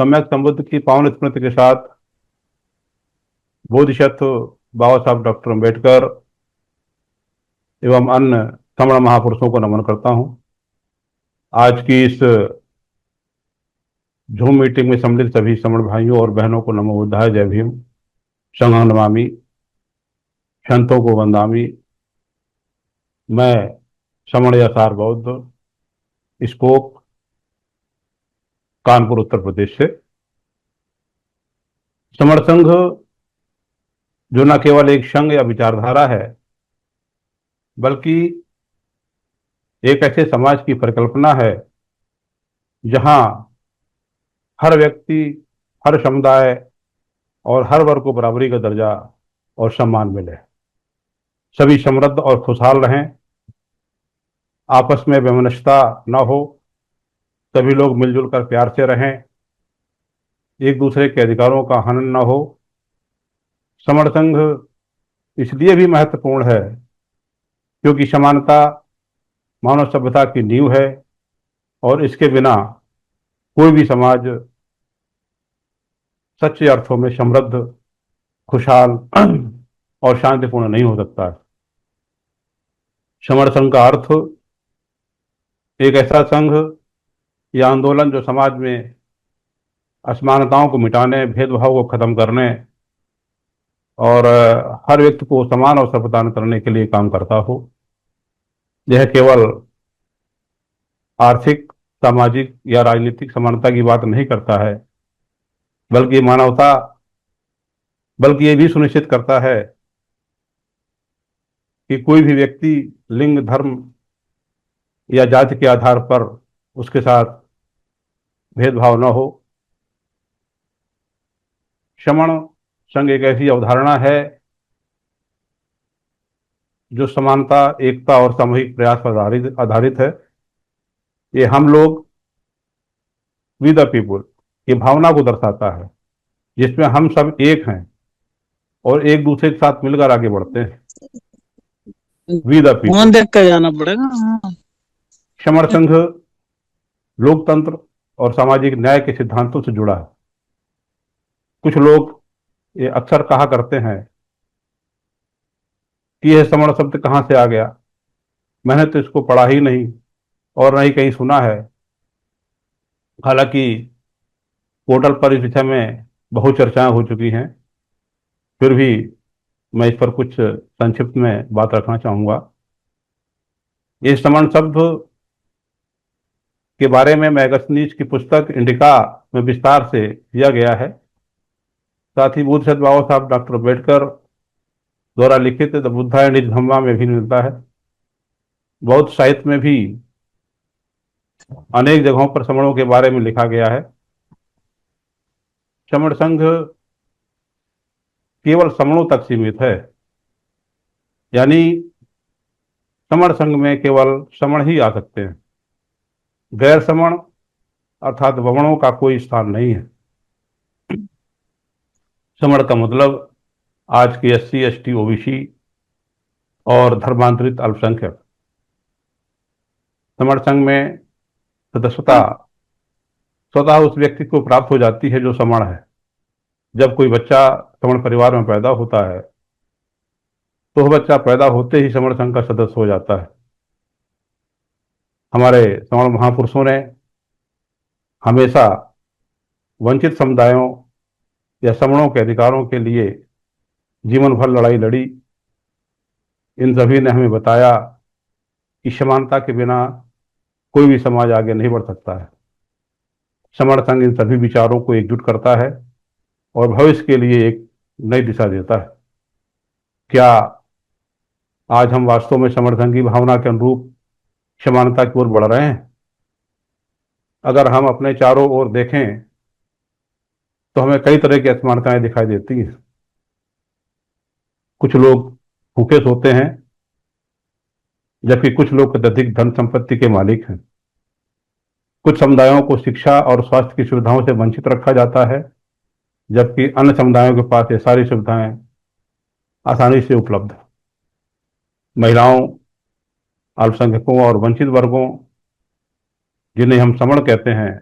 सम्यक संबुद्ध की पावन स्मृति के साथ बोधिसत्व बाबा साहब डॉक्टर अम्बेडकर एवं अन्य समण महापुरुषों को नमन करता हूं। आज की इस जूम मीटिंग में सम्मिलित सभी समण भाइयों और बहनों को नमो बुद्धाय, जय भीम, संघं नमामि, संतों को वंदामि। मैं समण यसार बौद्ध स्पोक कानपुर उत्तर प्रदेश से। समण संघ जो न केवल एक संघ या विचारधारा है, बल्कि एक ऐसे समाज की परिकल्पना है जहां हर व्यक्ति, हर समुदाय और हर वर्ग को बराबरी का दर्जा और सम्मान मिले, सभी समृद्ध और खुशहाल रहें, आपस में वैमनस्यता न हो, सभी लोग मिलजुल कर प्यार से रहें, एक दूसरे के अधिकारों का हनन न हो। समण संघ इसलिए भी महत्वपूर्ण है क्योंकि समानता मानव सभ्यता की नींव है और इसके बिना कोई भी समाज सच्चे अर्थों में समृद्ध, खुशहाल और शांतिपूर्ण नहीं हो सकता है। समण संघ का अर्थ एक ऐसा संघ या आंदोलन जो समाज में असमानताओं को मिटाने, भेदभाव को खत्म करने और हर व्यक्ति को समान अवसर प्रदान करने के लिए काम करता हो। यह केवल आर्थिक, सामाजिक या राजनीतिक समानता की बात नहीं करता है, बल्कि मानवता, बल्कि ये भी सुनिश्चित करता है कि कोई भी व्यक्ति लिंग, धर्म या जाति के आधार पर उसके साथ भेदभाव न हो। समण संघ एक ऐसी अवधारणा है जो समानता, एकता और सामूहिक प्रयास पर आधारित है। ये हम लोग, वी द पीपुल की भावना को दर्शाता है, जिसमें हम सब एक हैं और एक दूसरे के साथ मिलकर आगे बढ़ते हैं। We the people. देख कर जाना पड़ेगा। समण संघ लोकतंत्र और सामाजिक न्याय के सिद्धांतों से जुड़ा है। कुछ लोग ये अक्सर कहा करते हैं कि यह समण शब्द कहाँ से आ गया, मैंने तो इसको पढ़ा ही नहीं और न ही कहीं सुना है। हालांकि पोर्टल पर इस विषय में बहुत चर्चाएं हो चुकी हैं, फिर भी मैं इस पर कुछ संक्षिप्त में बात रखना चाहूंगा। ये समण शब्द के बारे में मैगनीज की पुस्तक इंडिका में विस्तार से दिया गया है। साथ ही बुद्ध बाबा साहब डॉक्टर अम्बेडकर द्वारा लिखित द बुद्धा एंड हिज धम्मा में भी मिलता है। बौद्ध साहित्य में भी अनेक जगहों पर समणों के बारे में लिखा गया है। समण संघ केवल समणों तक सीमित है, यानी समण संघ में केवल समण ही आ सकते हैं, गैर समण अर्थात वमणों का कोई स्थान नहीं है। समण का मतलब आज के SC, ST, OBC और धर्मांतरित अल्पसंख्यक। समण संघ में सदस्यता स्वतः उस व्यक्ति को प्राप्त हो जाती है जो समण है। जब कोई बच्चा समण परिवार में पैदा होता है तो वह बच्चा पैदा होते ही समण संघ का सदस्य हो जाता है। हमारे समण महापुरुषों ने हमेशा वंचित समुदायों या समणों के अधिकारों के लिए जीवन भर लड़ाई लड़ी। इन सभी ने हमें बताया कि समानता के बिना कोई भी समाज आगे नहीं बढ़ सकता है। समण संघ इन सभी विचारों को एकजुट करता है और भविष्य के लिए एक नई दिशा देता है। क्या आज हम वास्तव में समण संघ की भावना के अनुरूप समानता की ओर बढ़ रहे हैं? अगर हम अपने चारों ओर देखें तो हमें कई तरह की असमानताएं दिखाई देती हैं। कुछ लोग भूखे सोते हैं, जबकि कुछ लोग अत्यधिक धन संपत्ति के मालिक हैं। कुछ समुदायों को शिक्षा और स्वास्थ्य की सुविधाओं से वंचित रखा जाता है, जबकि अन्य समुदायों के पास ये सारी सुविधाएं आसानी से उपलब्ध हैं। महिलाओं, अल्पसंख्यकों और वंचित वर्गों, जिन्हें हम समण कहते हैं,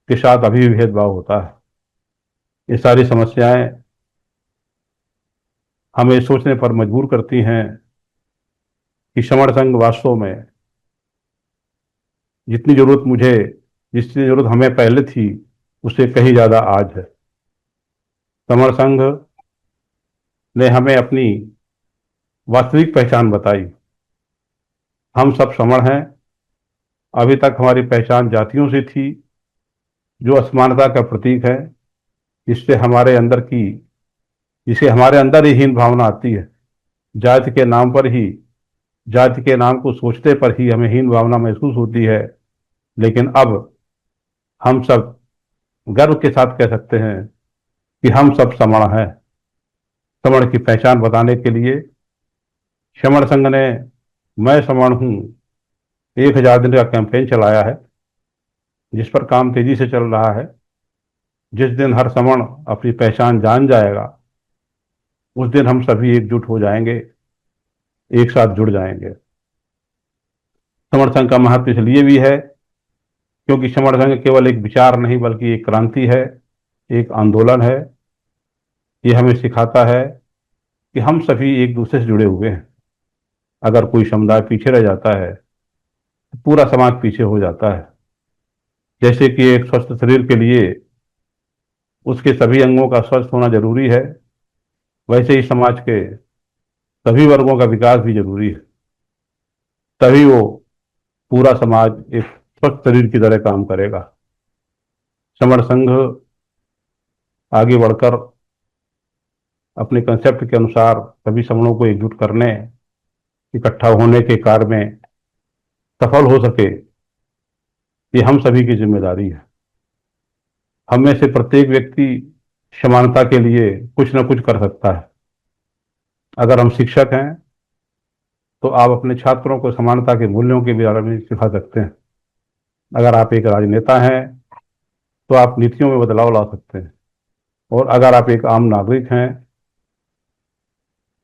के साथ अभी भी भेदभाव होता है। ये सारी समस्याएं हमें सोचने पर मजबूर करती हैं कि समर संघ वास्तव में जितनी जरूरत मुझे जितनी जरूरत हमें पहले थी, उससे कहीं ज्यादा आज है। समर संघ ने हमें अपनी वास्तविक पहचान बताई। हम सब समर हैं। अभी तक हमारी पहचान जातियों से थी, जो असमानता का प्रतीक है। इससे हमारे अंदर की जिसे हमारे अंदर ही हीन भावना आती है। जाति के नाम पर ही जाति के नाम को सोचते पर ही हमें हीन भावना महसूस होती है। लेकिन अब हम सब गर्व के साथ कह सकते हैं कि हम सब समण हैं। समण की पहचान बताने के लिए समण संघ ने मैं समण हूं 1000 दिन का कैंपेन चलाया है, जिस पर काम तेजी से चल रहा है। जिस दिन हर समण अपनी पहचान जान जाएगा, उस दिन हम सभी एकजुट हो जाएंगे, एक साथ जुड़ जाएंगे। समण संघ का महत्व इसलिए भी है क्योंकि समण संघ केवल एक विचार नहीं बल्कि एक क्रांति है, एक आंदोलन है। ये हमें सिखाता है कि हम सभी एक दूसरे से जुड़े हुए हैं। अगर कोई समुदाय पीछे रह जाता है तो पूरा समाज पीछे हो जाता है। जैसे कि एक स्वस्थ शरीर के लिए उसके सभी अंगों का स्वस्थ होना जरूरी है, वैसे ही समाज के सभी वर्गों का विकास भी जरूरी है। तभी वो पूरा समाज एक स्वस्थ शरीर की तरह काम करेगा। समर संघ आगे बढ़कर अपने कंसेप्ट के अनुसार सभी समूहों को एकजुट करने, इकट्ठा होने के कार्य में सफल हो सके, ये हम सभी की जिम्मेदारी है। हम में से प्रत्येक व्यक्ति समानता के लिए कुछ न कुछ कर सकता है। अगर हम शिक्षक हैं तो आप अपने छात्रों को समानता के मूल्यों के बारे में सिखा सकते हैं। अगर आप एक राजनेता हैं तो आप नीतियों में बदलाव ला सकते हैं। और अगर आप एक आम नागरिक हैं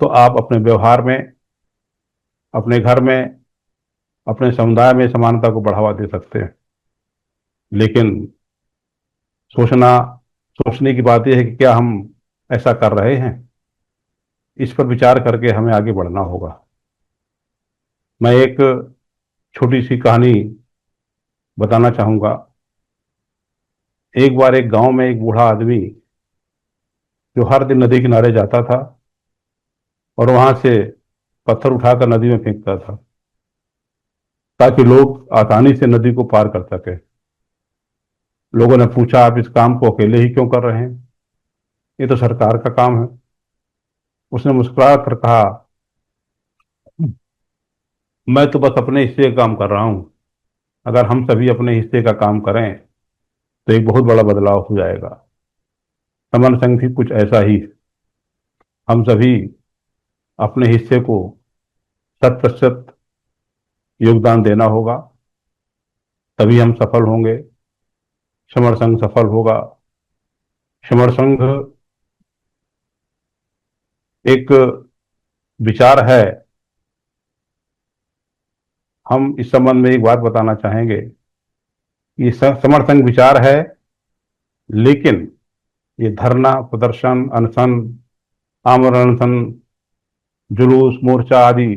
तो आप अपने व्यवहार में, अपने घर में, अपने समुदाय में समानता को बढ़ावा दे सकते हैं। लेकिन सोचना सोचने की बात यह है कि क्या हम ऐसा कर रहे हैं। इस पर विचार करके हमें आगे बढ़ना होगा। मैं एक छोटी सी कहानी बताना चाहूंगा। एक बार एक गांव में एक बूढ़ा आदमी जो हर दिन नदी किनारे जाता था और वहां से पत्थर उठाकर नदी में फेंकता था, ताकि लोग आसानी से नदी को पार कर सके। लोगों ने पूछा, आप इस काम को अकेले ही क्यों कर रहे हैं? ये तो सरकार का काम है। उसने मुस्कुरा कर कहा, मैं तो बस अपने हिस्से का काम कर रहा हूं। अगर हम सभी अपने हिस्से का काम करें तो एक बहुत बड़ा बदलाव हो जाएगा। समर संघ भी कुछ ऐसा ही है। हम सभी अपने हिस्से को 100% योगदान देना होगा, तभी हम सफल होंगे। समर संघ सफल होगा। समर संघ एक विचार है। हम इस संबंध में एक बात बताना चाहेंगे कि समर संघ विचार है, लेकिन ये धरना, प्रदर्शन, अनशन, आमरण अनशन, जुलूस, मोर्चा आदि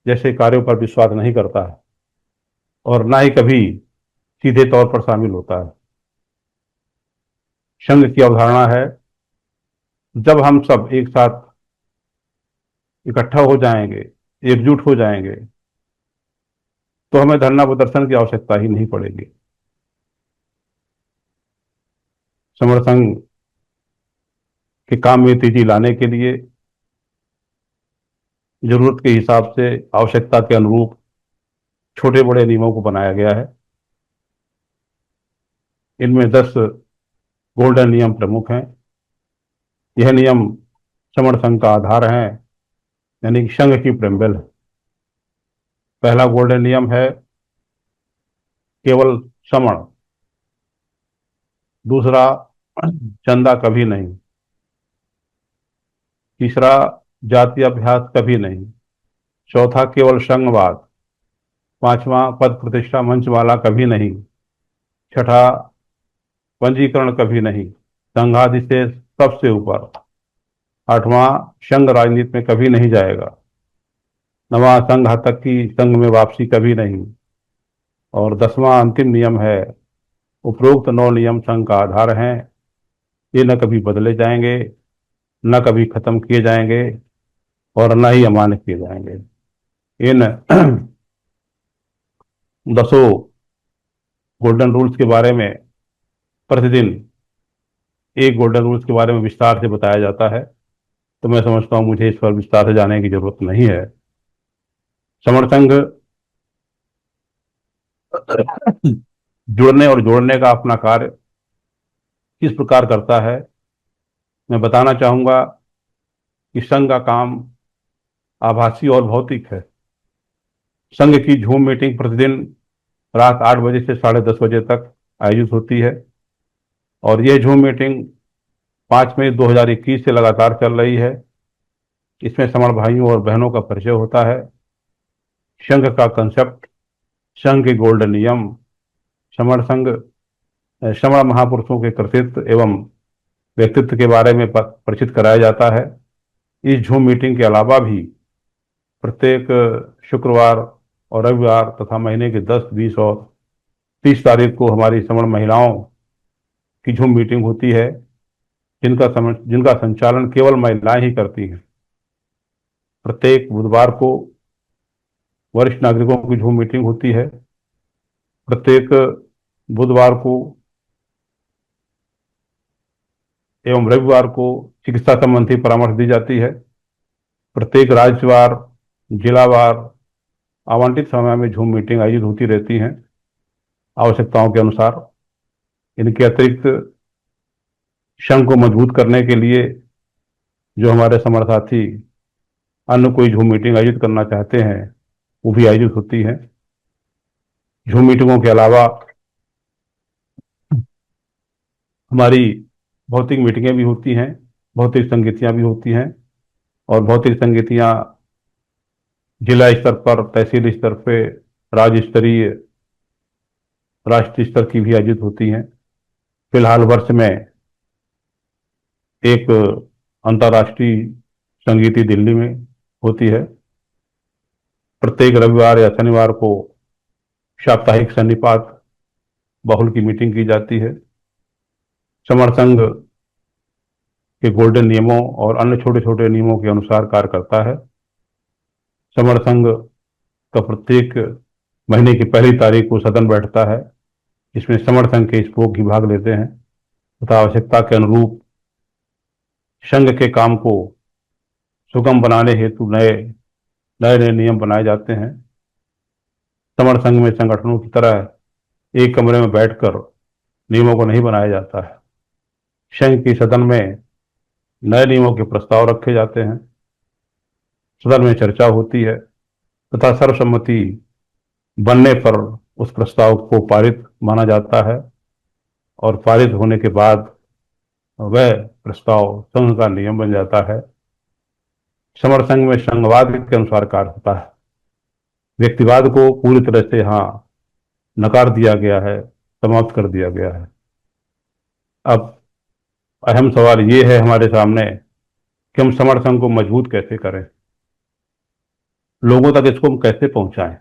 जैसे कार्यों पर विश्वास नहीं करता है और ना ही कभी सीधे तौर पर शामिल होता है। संघ की अवधारणा है, जब हम सब एक साथ इकट्ठा हो जाएंगे, एकजुट हो जाएंगे, तो हमें धरना प्रदर्शन की आवश्यकता ही नहीं पड़ेगी। समर संघ के काम में तेजी लाने के लिए जरूरत के हिसाब से, आवश्यकता के अनुरूप छोटे बड़े नियमों को बनाया गया है। इनमें 10 गोल्डन नियम प्रमुख हैं। यह नियम समर संघ का आधार है, यानी कि संघ की प्रेम्बल है। पहला गोल्डन नियम है केवल समण। दूसरा, चंदा कभी नहीं। तीसरा, जातीय अभ्यास कभी नहीं। चौथा, केवल संघवाद। पांचवा, पद प्रतिष्ठा मंच वाला कभी नहीं। छठा, पंजीकरण कभी नहीं, संघादि से सबसे ऊपर। आठवां, संघ राजनीति में कभी नहीं जाएगा। नवां, संघ तक की संघ में वापसी कभी नहीं। और 10वां अंतिम नियम है, उपरोक्त 9 नियम संघ का आधार हैं। ये न कभी बदले जाएंगे, न कभी खत्म किए जाएंगे, और न ही अमान्य किए जाएंगे। इन 10 गोल्डन रूल्स के बारे में प्रतिदिन एक गोल्डन रूल्स के बारे में विस्तार से बताया जाता है, तो मैं समझता हूँ मुझे इस पर विस्तार से जाने की जरूरत नहीं है। समर संघ जुड़ने और जोड़ने का अपना कार्य किस प्रकार करता है, मैं बताना चाहूंगा कि संघ का काम आभासी और भौतिक है। संघ की झूम मीटिंग प्रतिदिन रात 8 बजे से 10:30 बजे तक आयोजित होती है, और यह झूम मीटिंग 5 मई 2021 से लगातार चल रही है। इसमें समर भाइयों और बहनों का परिचय होता है, संघ का कंसेप्ट, संघ के गोल्डन नियम, समर संघ, समर महापुरुषों के कृतित्व एवं व्यक्तित्व के बारे में परिचित कराया जाता है। इस झूम मीटिंग के अलावा भी प्रत्येक शुक्रवार और रविवार तथा महीने के 10, 20 और 30 तारीख को हमारी समर महिलाओं की झूम मीटिंग होती है, जिनका संचालन केवल महिलाएं ही करती हैं। प्रत्येक बुधवार को वरिष्ठ नागरिकों की झूम मीटिंग होती है। प्रत्येक बुधवार को एवं रविवार को चिकित्सा संबंधी परामर्श दी जाती है। प्रत्येक राज्यवार, जिलावार आवंटित समय में झूम मीटिंग आयोजित होती रहती हैं आवश्यकताओं के अनुसार। इनके अतिरिक्त संघ को मजबूत करने के लिए जो हमारे समर साथी अन्य कोई झूम मीटिंग आयोजित करना चाहते हैं, वो भी आयोजित होती हैं। झूम मीटिंगों के अलावा हमारी भौतिक मीटिंगें भी होती हैं, भौतिक संगीतियां भी होती हैं, और भौतिक संगीतियां जिला स्तर पर, तहसील स्तर पे, राज्य स्तरीय, राष्ट्रीय स्तर की भी आयोजित होती हैं। फिलहाल वर्ष में एक अंतर्राष्ट्रीय संगीति दिल्ली में होती है। प्रत्येक रविवार या शनिवार को साप्ताहिक सन्निपात बहुल की मीटिंग की जाती है। समर संघ के गोल्डन नियमों और अन्य छोटे छोटे नियमों के अनुसार कार्य करता है। समर संघ का प्रत्येक महीने की पहली तारीख को सदन बैठता है, जिसमें समर संघ के स्पोक भी भाग लेते हैं तथा आवश्यकता के अनुरूप संघ के काम को सुगम बनाने हेतु नए नए नए नियम बनाए जाते हैं। समर संघ में संगठनों की तरह एक कमरे में बैठकर नियमों को नहीं बनाया जाता है। संघ की सदन में नए नियमों के प्रस्ताव रखे जाते हैं, सदन में चर्चा होती है तथा सर्वसम्मति बनने पर उस प्रस्ताव को पारित माना जाता है, और पारित होने के बाद वह प्रस्ताव संघ का नियम बन जाता है। समर संघ में संघवाद के अनुसार कार्य होता है। व्यक्तिवाद को पूरी तरह से हाँ नकार दिया गया है, समाप्त कर दिया गया है। अब अहम सवाल ये है हमारे सामने कि हम समर संघ को मजबूत कैसे करें, लोगों तक इसको हम कैसे पहुंचाएं।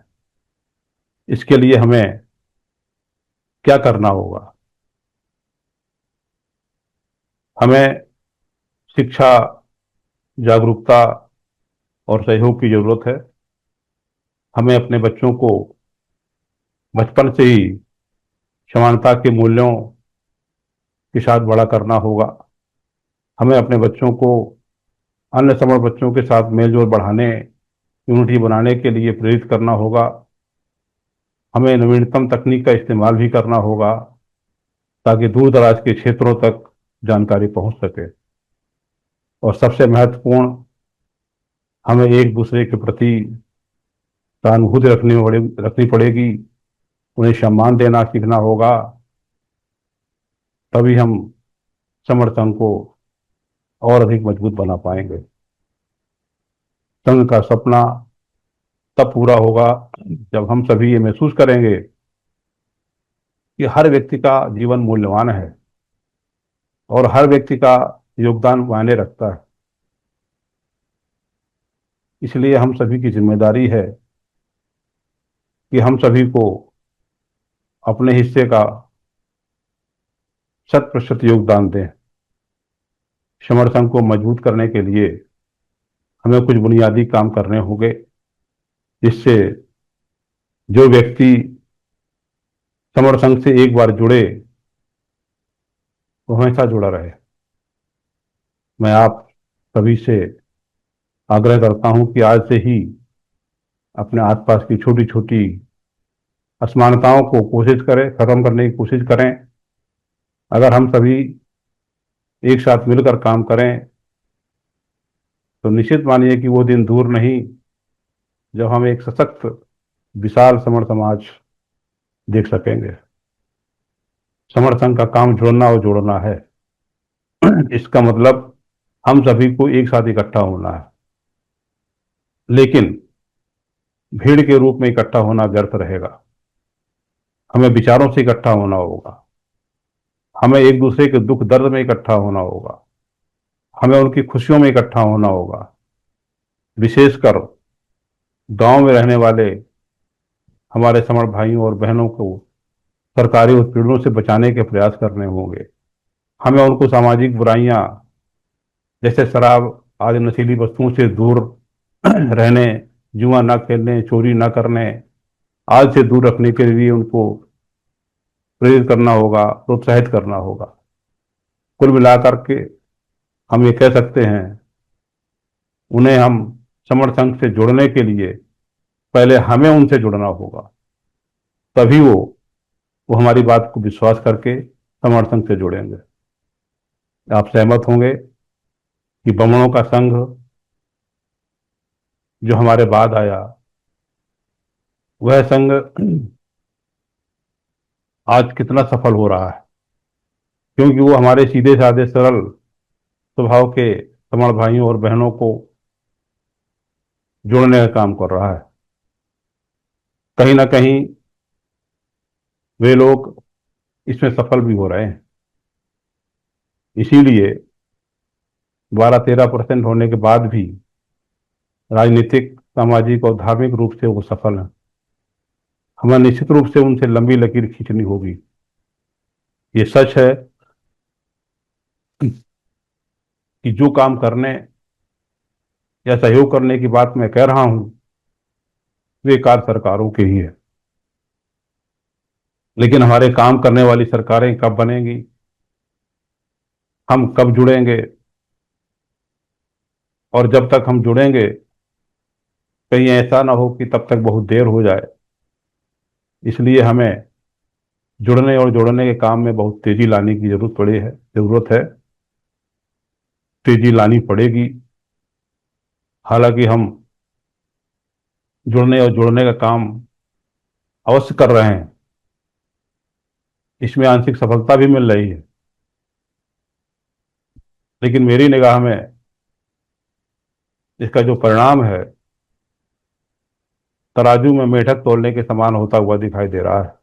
इसके लिए हमें क्या करना होगा? हमें शिक्षा, जागरूकता और सहयोग की जरूरत है। हमें अपने बच्चों को बचपन से ही समानता के मूल्यों के साथ बड़ा करना होगा। हमें अपने बच्चों को अन्य समर बच्चों के साथ मेलजोल बढ़ाने, यूनिटी बनाने के लिए प्रेरित करना होगा। हमें नवीनतम तकनीक का इस्तेमाल भी करना होगा ताकि दूर दराज के क्षेत्रों तक जानकारी पहुंच सके। और सबसे महत्वपूर्ण, हमें एक दूसरे के प्रति सहानुभूति रखनी पड़ेगी, उन्हें सम्मान देना सीखना होगा। तभी हम समर संघ को और अधिक मजबूत बना पाएंगे। संघ का सपना तब पूरा होगा जब हम सभी ये महसूस करेंगे कि हर व्यक्ति का जीवन मूल्यवान है, और हर व्यक्ति का योगदान मायने रखता है। इसलिए हम सभी की जिम्मेदारी है कि हम सभी को अपने हिस्से का 100% योगदान दें। समर संघ को मजबूत करने के लिए हमें कुछ बुनियादी काम करने होंगे, जिससे जो व्यक्ति समर संघ से एक बार जुड़े वो हमेशा जुड़ा रहे। मैं आप सभी से आग्रह करता हूं कि आज से ही अपने आसपास की छोटी छोटी असमानताओं को कोशिश करें, खत्म करने की कोशिश करें। अगर हम सभी एक साथ मिलकर काम करें तो निश्चित मानिए कि वो दिन दूर नहीं जब हम एक सशक्त विशाल समर समाज देख सकेंगे। समर संघ का काम जुड़ना और जोड़ना है। इसका मतलब हम सभी को एक साथ इकट्ठा होना है, लेकिन भीड़ के रूप में इकट्ठा होना व्यर्थ रहेगा। हमें विचारों से इकट्ठा होना होगा, हमें एक दूसरे के दुख दर्द में इकट्ठा होना होगा, हमें उनकी खुशियों में इकट्ठा होना होगा। विशेषकर गांव में रहने वाले हमारे समर भाइयों और बहनों को सरकारी उत्पीड़नों से बचाने के प्रयास करने होंगे। हमें उनको सामाजिक बुराइयां जैसे शराब आदि नशीली वस्तुओं से दूर रहने, जुआ न खेलने, चोरी न करने आदि से दूर रखने के लिए उनको प्रेरित करना होगा, प्रोत्साहित करना होगा। कुल मिलाकर के हम ये कह सकते हैं, उन्हें हम समर संघ से जोड़ने के लिए पहले हमें उनसे जुड़ना होगा, तभी वो हमारी बात को विश्वास करके समर संघ से जुड़ेंगे। आप सहमत होंगे कि बमनों का संघ जो हमारे बाद आया, वह संघ आज कितना सफल हो रहा है, क्योंकि वो हमारे सीधे साधे सरल स्वभाव के समर भाइयों और बहनों को जोड़ने का काम कर रहा है। कहीं ना कहीं वे लोग इसमें सफल भी हो रहे हैं। इसीलिए 12-13% होने के बाद भी राजनीतिक, सामाजिक और धार्मिक रूप से वो सफल हैं। हमें निश्चित रूप से उनसे लंबी लकीर खींचनी होगी। ये सच है कि जो काम करने या सहयोग करने की बात मैं कह रहा हूं, वे कार्य सरकारों के ही है। लेकिन हमारे काम करने वाली सरकारें कब बनेंगी, हम कब जुड़ेंगे, और जब तक हम जुड़ेंगे कहीं ऐसा ना हो कि तब तक बहुत देर हो जाए। इसलिए हमें जुड़ने और जोड़ने के काम में बहुत तेजी लाने की जरूरत है। तेजी लानी पड़ेगी। हालांकि हम जुड़ने और जोड़ने का काम अवश्य कर रहे हैं, इसमें आंशिक सफलता भी मिल रही है, लेकिन मेरी निगाह में इसका जो परिणाम है तराजू में मेढक तोलने के समान होता हुआ दिखाई दे रहा है।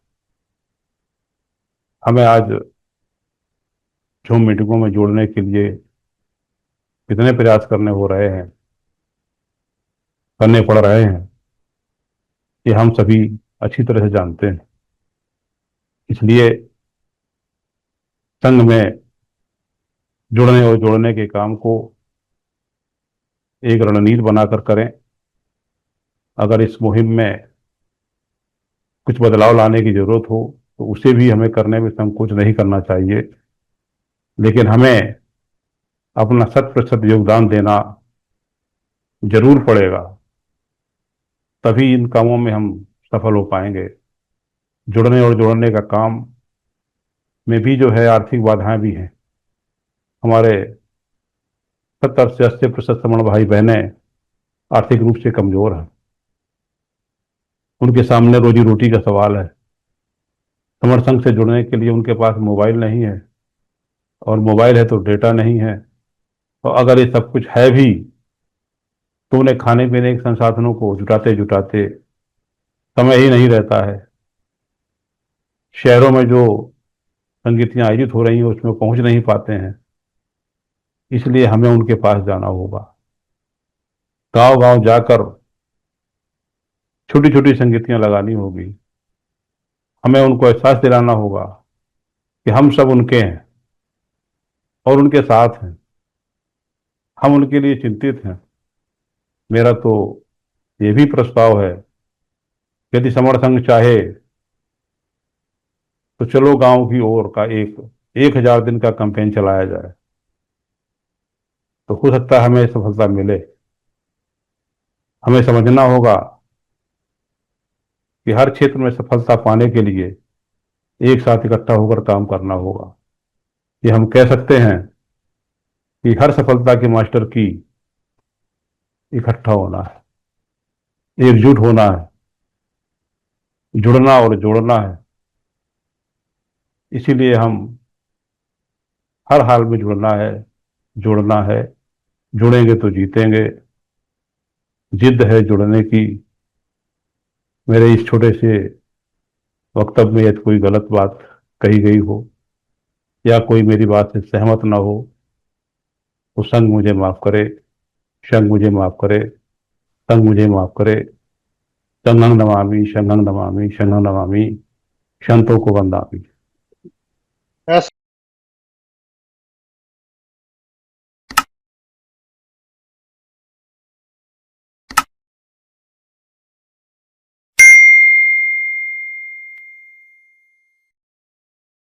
हमें आज झूम मीटिंगों में जोड़ने के लिए कितने प्रयास करने पड़ रहे हैं, ये हम सभी अच्छी तरह से जानते हैं। इसलिए संघ में जुड़ने और जोड़ने के काम को एक रणनीति बनाकर करें। अगर इस मुहिम में कुछ बदलाव लाने की जरूरत हो तो उसे भी हमें करने में संकोच नहीं करना चाहिए, लेकिन हमें अपना 100% योगदान देना जरूर पड़ेगा। तभी इन कामों में हम सफल हो पाएंगे। जुड़ने और जोड़ने का काम में भी जो है आर्थिक बाधाएं भी हैं। हमारे 70 से 80% समण भाई बहनें आर्थिक रूप से कमजोर हैं। उनके सामने रोजी रोटी का सवाल है। समर संघ से जुड़ने के लिए उनके पास मोबाइल नहीं है, और मोबाइल है तो डेटा नहीं है, और अगर ये सब कुछ है भी तो उन्हें खाने पीने के संसाधनों को जुटाते जुटाते समय ही नहीं रहता है। शहरों में जो संगतियां आयोजित हो रही हैं उसमें पहुंच नहीं पाते हैं, इसलिए हमें उनके पास जाना होगा। गांव गांव जाकर छोटी छोटी संगतियां लगानी होगी। हमें उनको एहसास दिलाना होगा कि हम सब उनके हैं और उनके साथ हैं, हम उनके लिए चिंतित हैं। मेरा तो ये भी प्रस्ताव है, यदि समर संघ चाहे तो चलो गांव की ओर का 1,000 दिन का कैंपेन चलाया जाए, तो हो सकता है हमें सफलता मिले। हमें समझना होगा कि हर क्षेत्र में सफलता पाने के लिए एक साथ इकट्ठा होकर काम करना होगा। ये हम कह सकते हैं कि हर सफलता के मास्टर की इकट्ठा होना है, एकजुट होना है, जुड़ना और जोड़ना है। इसीलिए हम हर हाल में जुड़ना है, जोड़ना है। जुड़ेंगे तो जीतेंगे। जिद है जुड़ने की। मेरे इस छोटे से वक्तव्य में यदि कोई गलत बात कही गई हो या कोई मेरी बात से सहमत ना हो तो संघ मुझे माफ करे, संघ मुझे माफ करे, संघ मुझे माफ करे। संघं नमामि, संघं नमामि, संघं नमामि, संतों को वंदामि। ऐसा